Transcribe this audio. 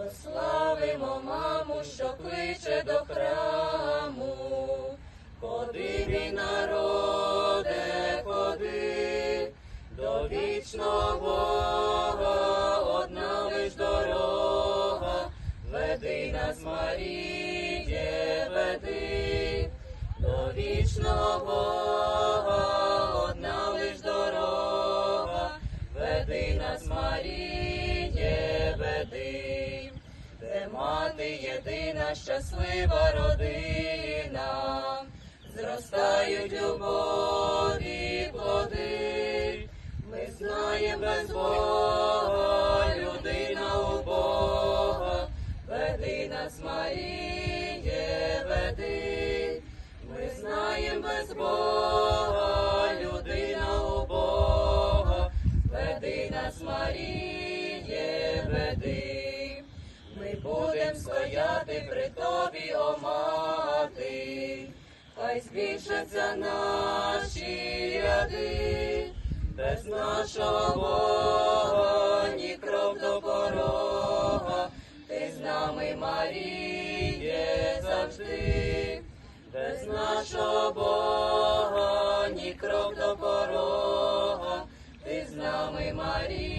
Прославимо маму, що кличе до храму. Ходи, мій народе, ходи, до вічного Бога одна лиш дорога. Веди нас, Маріє, веди, до вічного Бога одна лиш дорога. Веди нас, Маріє, веди. Де мати єдина, щаслива родина, зростають любові плоди. Ми знаємо, без Бога людина убога. Веди нас, Маріє, веди. Ми знаємо, без Бога людина убога. Веди нас, Маріє, веди. Ми будем стояти при тобі, о мати, хай збільшаться наші ряди. Без нашого Бога ні крок до порога. Ти з нами, Маріє, завжди. Без нашого Бога ні крок до порога. Ти з нами, Маріє.